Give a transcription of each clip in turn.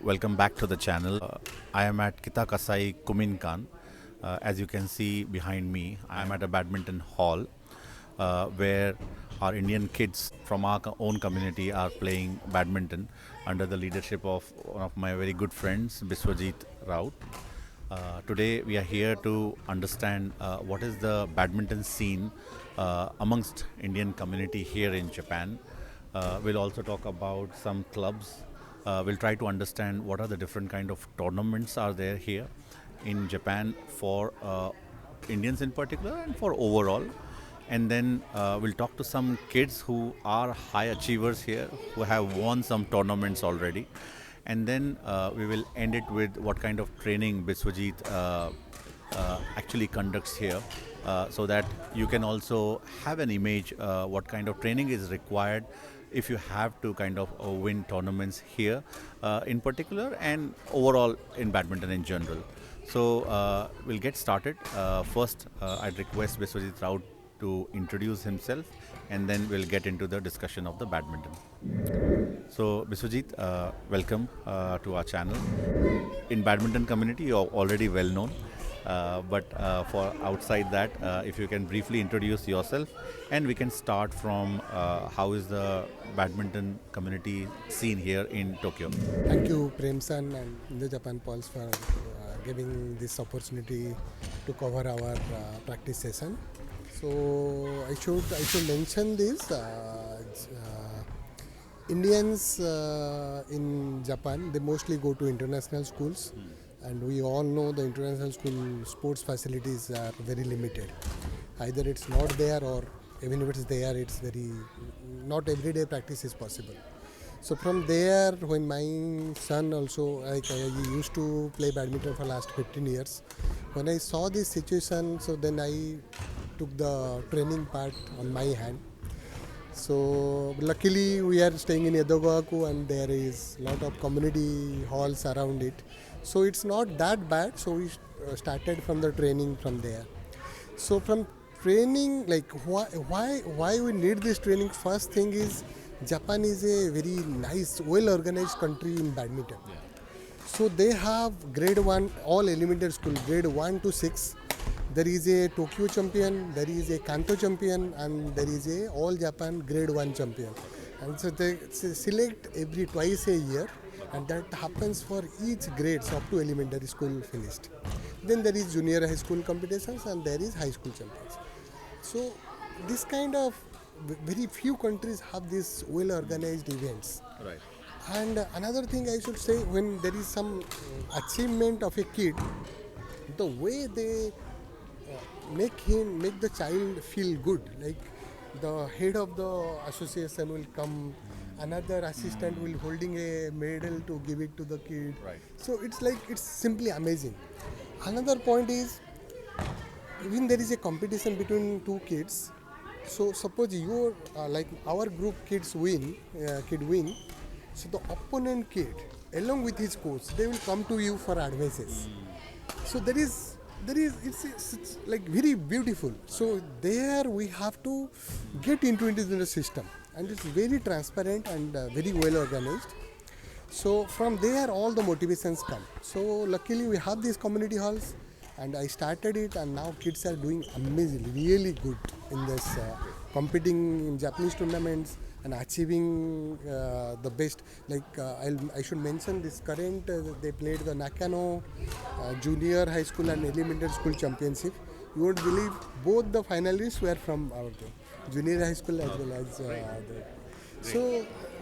Welcome back to the channel. I am at Kitakasai Kuminkan. As you can see behind me, I am at a badminton hall where our Indian kids from our own community are playing badminton under the leadership of one of my very good friends, Biswajit Raut. Today we are here to understand what is the badminton scene amongst Indian community here in Japan. We'll also talk about some clubs. We'll try to understand what are the different kind of tournaments are there here in Japan for Indians in particular and for overall. And then we'll talk to some kids who are high achievers here, who have won some tournaments already. And then we will end it with what kind of training Biswajit actually conducts here, so that you can also have an image what kind of training is required if you have to kind of win tournaments here in particular and overall in badminton in general. So we'll get started. First, I'd request Biswajit Raut to introduce himself, and then we'll get into the discussion of the badminton. So Biswajit, welcome to our channel. In badminton community, you're already well known. But for outside that, if you can briefly introduce yourself, and we can start from how is the badminton community scene here in Tokyo. Thank you, Premsan and the Japan Pulse for giving this opportunity to cover our practice session. So I should mention this. Indians in Japan, they mostly go to international schools, and we all know the international school sports facilities are very limited. Either it's not there, or even if it's there, it's very not everyday practice is possible. So from there, when my son also, he used to play badminton for last 15 years. When I saw this situation, so then I took the training part on my hand. So luckily we are staying in Edogaku, and there is lot of community halls around it. So it's not that bad. So we started from the training from there. So from training, like why we need this training? First thing is Japan is a very nice, well organized country in badminton. Yeah. So they have grade 1, all elementary school, grade 1 to 6. There is a Tokyo champion, there is a Kanto champion, and there is a all Japan grade 1 champion. And so they select every twice a year, and that happens for each grades up to elementary school finished. Then there is junior high school competitions, and there is high school champions. So this kind of very few countries have these well organized events. Right. And another thing I should say, when there is some achievement of a kid, the way they make the child feel good, like the head of the association will come, another assistant will holding a medal to give it to the kid. Right. So it's simply amazing. Another point is, when there is a competition between two kids, so suppose your like our group kid win, so the opponent kid along with his coach, they will come to you for advices. So there is it's like very beautiful. So there we have to get into the system, and it's very transparent and very well organized. So from there all the motivations come. So luckily we have these community halls, and I started it, and now kids are doing amazing, really good in this competing in Japanese tournaments and achieving the best. Like I should mention this current, they played the Nakano junior high school and elementary school championship. You won't believe both the finalists were from our junior high school as well as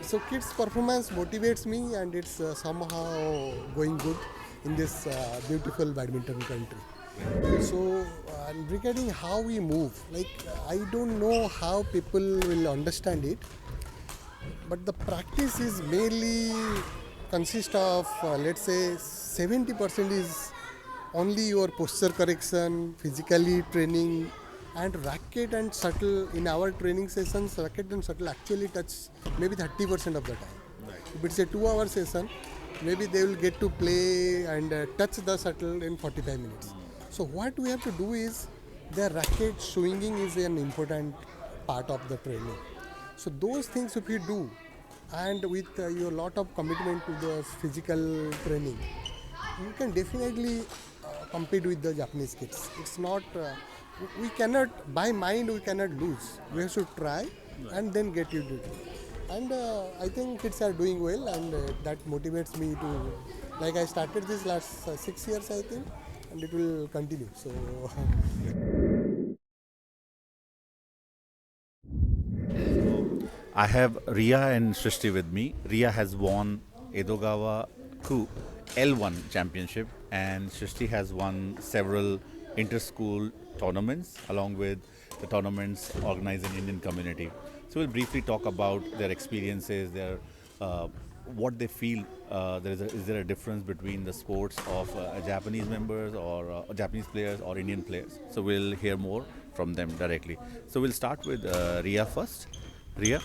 so kids performance motivates me, and it's somehow going good in this beautiful badminton country. So regarding how we move, like I don't know how people will understand it, but the practice is mainly consist of let's say 70% is only your posture correction, physically training, and racket and shuttle. In our training sessions, racket and shuttle actually touch maybe 30% of the time. Right. If it's a 2-hour session, maybe they will get to play and touch the shuttle in 45 minutes. So what we have to do is, the racket swinging is an important part of the training. So those things if you do, and with your lot of commitment to the physical training, you can definitely compete with the Japanese kids. It's not, we cannot, by mind, we cannot lose. We have to try and then get you to it. And I think kids are doing well, and that motivates me to, like I started this last 6 years, I think, and it will continue. So, I have Ria and Srishti with me. Ria has won Edogawa Ku L1 championship, and Srishti has won several inter-school tournaments along with the tournaments organized in Indian community. So we'll briefly talk about their experiences, their what they feel. Is there a difference between the sports of Japanese members or Japanese players or Indian players? So we'll hear more from them directly. So we'll start with Ria first. Ria.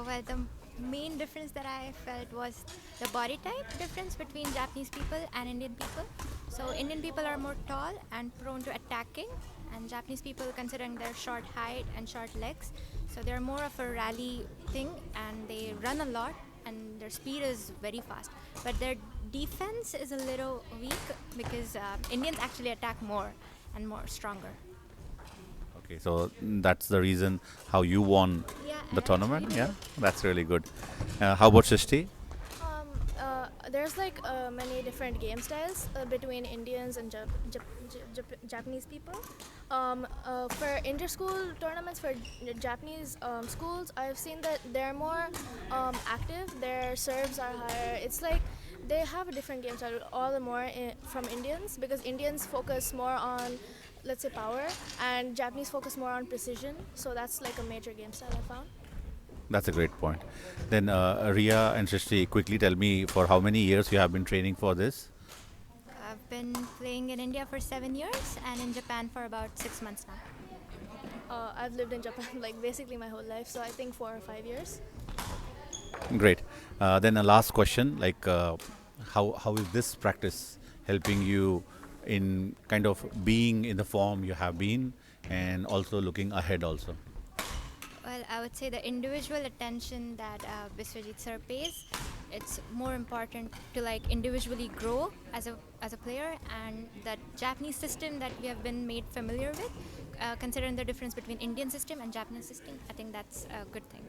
Well, the main difference that I felt was the body type difference between Japanese people and Indian people. So, Indian people are more tall and prone to attacking, and Japanese people, considering their short height and short legs, so they're more of a rally thing and they run a lot and their speed is very fast. But their defense is a little weak because Indians actually attack more and more stronger. Okay, so that's the reason how you won Yeah, the I actually tournament. do. Yeah, that's really good. How about Srishti? There's like many different game styles between Indians and Japanese people. For inter-school tournaments for Japanese schools, I've seen that they're more active. Their serves are higher. It's like they have a different game style, all the more from Indians, because Indians focus more on, let's say, power, and Japanese focus more on precision. So that's like a major game style I found. That's a great point. Then Ria and Srishti, quickly tell me for how many years you have been training for this? I've been playing in India for 7 years and in Japan for about 6 months now. I've lived in Japan like basically my whole life, so I think 4 or 5 years. Great. Then a last question, like how is this practice helping you in kind of being in the form you have been and also looking ahead also? Well, I would say the individual attention that Biswajit sir pays, it's more important to like individually grow as a player, and that Japanese system that we have been made familiar with, considering the difference between Indian system and Japanese system, I think that's a good thing.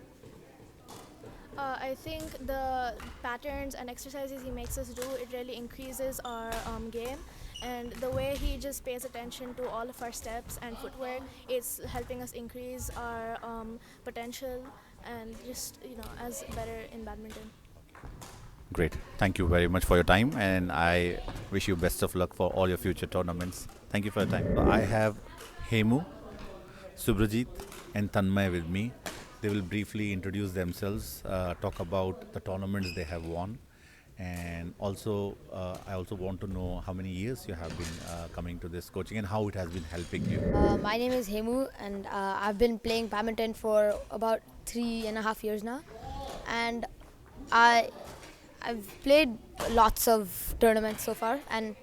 I think the patterns and exercises he makes us do, it really increases our game. And the way he just pays attention to all of our steps and footwork, it's helping us increase our potential and just, as better in badminton. Great. Thank you very much for your time, and I wish you best of luck for all your future tournaments. Thank you for your time. So I have Hemu, Subrajit, and Tanmay with me. They will briefly introduce themselves, talk about the tournaments they have won, and also I also want to know how many years you have been coming to this coaching and how it has been helping you. My name is Hemu, and I've been playing badminton for about 3.5 years now. And I, I've played lots of tournaments so far, and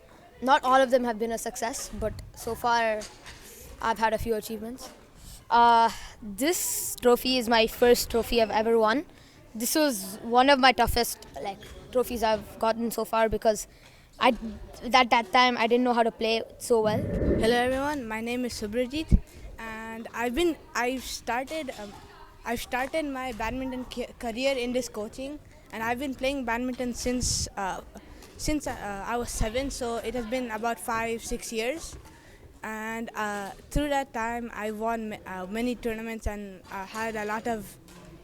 not all of them have been a success, but so far I've had a few achievements. This trophy is my first trophy I've ever won. This was one of my toughest trophies I've gotten so far because I at that time I didn't know how to play so well. Hello everyone, my name is Subrajit, and I've started my badminton career in this coaching, and I've been playing badminton since I was 7, so it has been about 5-6 years. And through that time I won many tournaments and had a lot of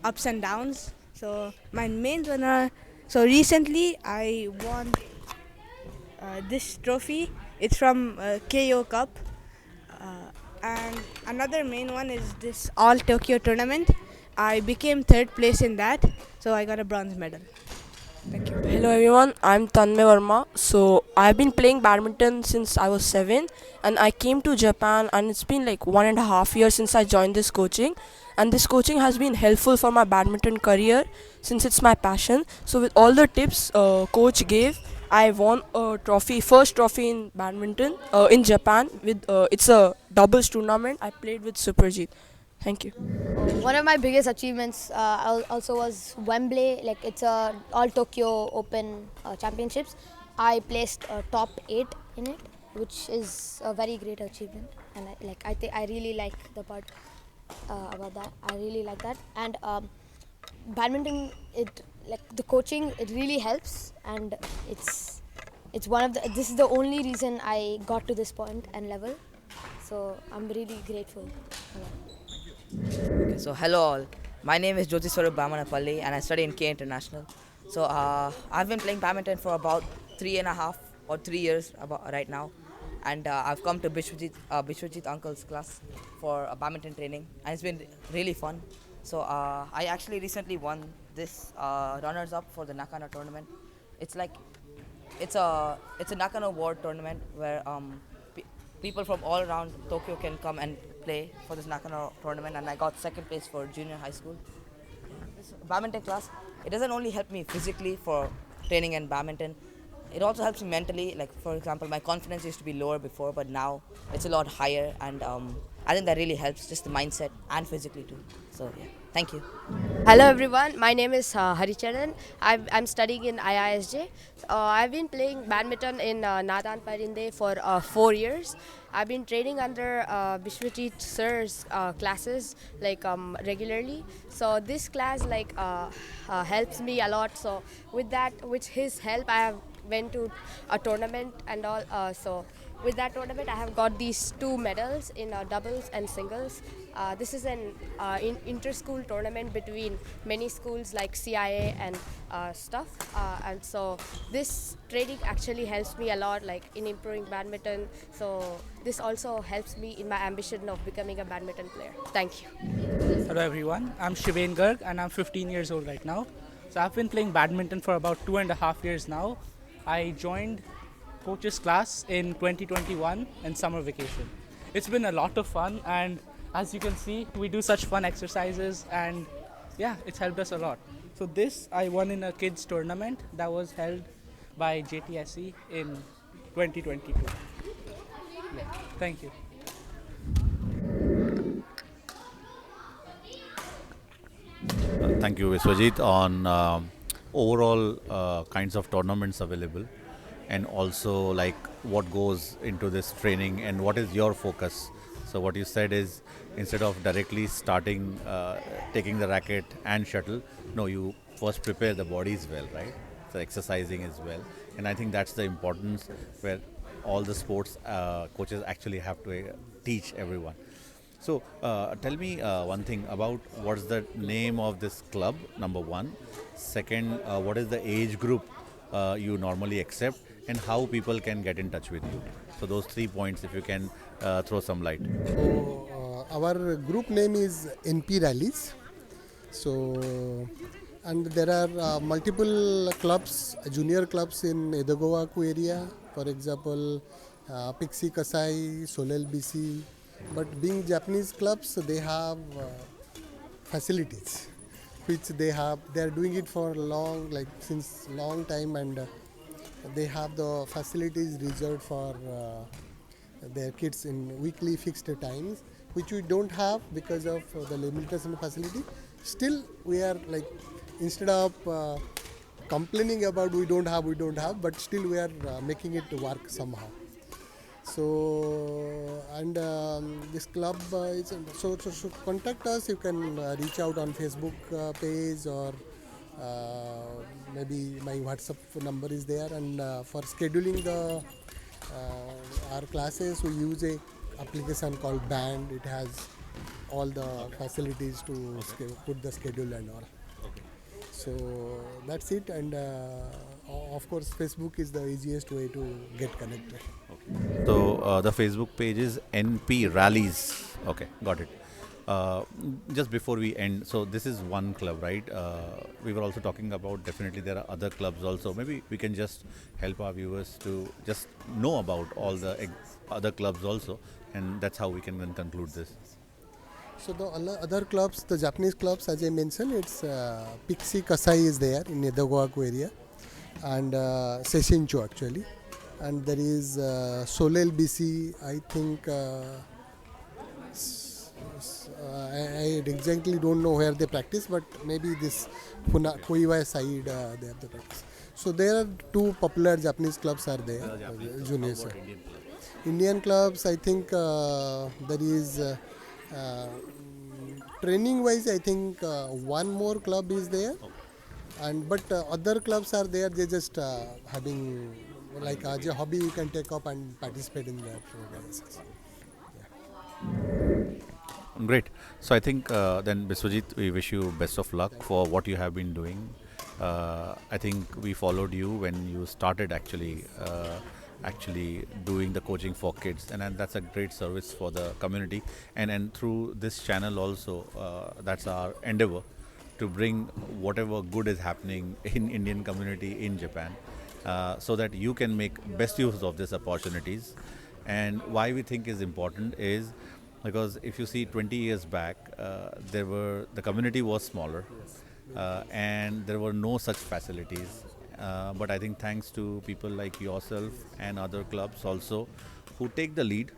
ups and downs. So my main one, so recently I won this trophy. It's from KO Cup, and another main one is this All Tokyo tournament. I became third place in that, so I got a bronze medal. Thank you. Hello everyone, I'm Tanmay Verma. So I've been playing badminton since I was 7, and I came to Japan, and it's been like 1.5 years since I joined this coaching, and this coaching has been helpful for my badminton career since it's my passion. So with all the tips coach gave, I won a trophy, first trophy in badminton in Japan. With it's a doubles tournament. I played with Superjit. Thank you. One of my biggest achievements also was Wembley. Like it's a all Tokyo Open Championships. I placed top 8 in it, which is a very great achievement. And I really like the part about that. I really like that. And badminton, it like the coaching, it really helps, and it's one of the. This is the only reason I got to this point and level. So I'm really grateful for that. Okay, so hello all. My name is Jyoti Swarup Bamanapalli and I study in K International. So I've been playing badminton for about 3.5 or 3 years about right now, and I've come to Bishwajit uncle's class for badminton training, and it's been really fun. So I actually recently won this runners up for the Nakano tournament. It's like it's a Nakano World tournament where people from all around Tokyo can come and play for this Nakano tournament, and I got second place for junior high school. This badminton class, it doesn't only help me physically for training in badminton, it also helps me mentally. Like for example, my confidence used to be lower before, but now it's a lot higher, and I think that really helps, just the mindset and physically too. So yeah, thank you. Hello everyone, my name is Haricharan. I'm studying in IISJ. I've been playing badminton in Nadan Parinde for 4 years. I've been training under Bishwajit sir's classes regularly. So this class helps me a lot. So with his help, I have went to a tournament and all. So with that tournament, I have got these 2 medals in doubles and singles. This is an inter-school tournament between many schools like CIA and stuff. And so this training actually helps me a lot, like in improving badminton. So this also helps me in my ambition of becoming a badminton player. Thank you. Hello everyone, I'm Shiven Garg and I'm 15 years old right now. So I've been playing badminton for about 2.5 years now. I joined coach's class in 2021 in summer vacation. It's been a lot of fun, and as you can see, we do such fun exercises, and yeah, it's helped us a lot. So this I won in a kids tournament that was held by JTSE in 2022. Yeah, thank you. Thank you, Viswajit, on overall kinds of tournaments available, and also like what goes into this training and what is your focus. So what you said is, instead of directly starting taking the racket and shuttle, no, you first prepare the bodies well, right? So exercising as well, and I think that's the importance where all the sports coaches actually have to teach everyone. So tell me one thing about what's the name of this club, number one. Second, what is the age group you normally accept, and how people can get in touch with you. So those 3 points, if you can throw some light. So our group name is NP Rallies. So and there are multiple clubs, junior clubs in Edagowaku area. For example, Pixie Kasai, Solel BC. But being Japanese clubs, they have facilities, which they are doing it for long, like since long time, and they have the facilities reserved for their kids in weekly fixed times, which we don't have because of the limitation of facility. Still, we are like, instead of complaining about we don't have, but still we are making it work somehow. So and this club is so contact us. You can reach out on Facebook page, or maybe my WhatsApp number is there. And for scheduling the our classes, we use a application called Band. It has all the facilities to put the schedule and all. So that's it, and of course Facebook is the easiest way to get connected. So the Facebook page is NP Rallies. Okay, got it. Just before we end, so this is one club, right? We were also talking about, definitely there are other clubs also. Maybe we can just help our viewers to just know about all the other clubs also, and that's how we can then conclude this. So the other clubs, the Japanese clubs, as I mentioned, it's Pixie Kasai is there in Edagowaku area, and Seishincho actually, and there is Solel BC. I think clubs. I exactly don't know where they practice, but maybe this Koiwai side they have the practice. So there are two popular Japanese clubs are there, juniors. Indian clubs, I think there is training wise. I think one more club is there, and but other clubs are there. They just having like as a hobby you can take up and participate in that organizations. Great. So I think then Biswajit, we wish you best of luck for what you have been doing. I think we followed you when you started actually doing the coaching for kids, and that's a great service for the community. And through this channel also, that's our endeavor to bring whatever good is happening in Indian community in Japan, so that you can make best use of these opportunities. And why we think is important is because if you see 20 years back, the community was smaller, and there were no such facilities. But I think thanks to people like yourself and other clubs also who take the lead,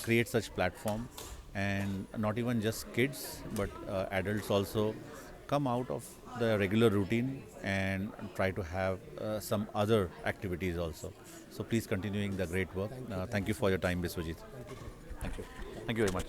create such platform, and not even just kids but adults also come out of the regular routine and try to have some other activities also. So please continuing the great work. Thank you for your time, Biswajit. Thank you. Thank you very much.